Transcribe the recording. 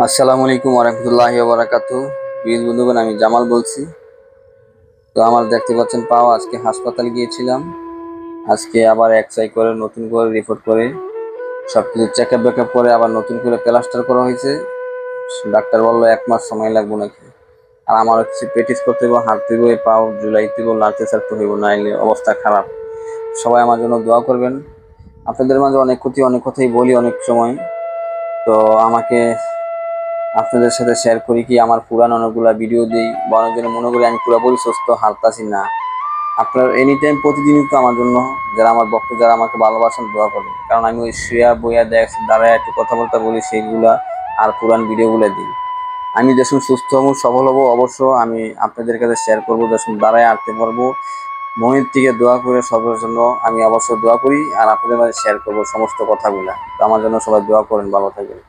আসসালামু আলাইকুম ওরহমতুল্লাহি ওবারাকাতু। প্রিয় বন্ধুগণ, আমি জামাল বলছি। তো আমার দেখতে পাচ্ছেন পাও, আজকে হাসপাতাল গিয়েছিলাম। আজকে আবার এক্সআই করে নতুন করে রিপোর্ট করে সবকিছু চেকআপ বেকআপ করে আবার নতুন করে প্লাস্টার করা হয়েছে। ডাক্তার বললো 1 মাস সময় লাগবে নাকি। আর আমারও কিছু প্র্যাকটিস করতে হইব, হাঁটতে হইব, এই পাও জুলাইতে হইব, নাড়তে চাড়তে হইব, নাইলে অবস্থা খারাপ। সবাই আমার জন্য দোয়া করবেন। আপনাদের মাঝে অনেক কথাই বলি অনেক সময়। তো আমাকে আপনাদের সাথে শেয়ার করি কি আমার পুরান অনেকগুলা ভিডিও দিই বা অনেকজনে মনে করি আমি পুরোপুরি সুস্থ, হারতাছি না। আপনার এনি টাইম প্রতিদিনই তো আমার জন্য, যারা আমার ভক্ত, যারা আমাকে ভালোবাসেন, দোয়া করেন। কারণ আমি ওই শুয়া বইয়া দাঁড়ায় একটু কথাবার্তা বলি, সেইগুলা আর পুরান ভিডিওগুলো দিই। আমি যখন সুস্থ হবো, সফল হবো, অবশ্য আমি আপনাদের কাছে শেয়ার করবো। যখন দাঁড়ায় আঁটতে পারবো, মনের থেকে দোয়া করে সবার জন্য আমি অবশ্য দোয়া করি আর আপনাদের মাঝে শেয়ার করবো সমস্ত কথাগুলা। তো আমার জন্য সবাই দোয়া করেন, ভালো থাকবেন।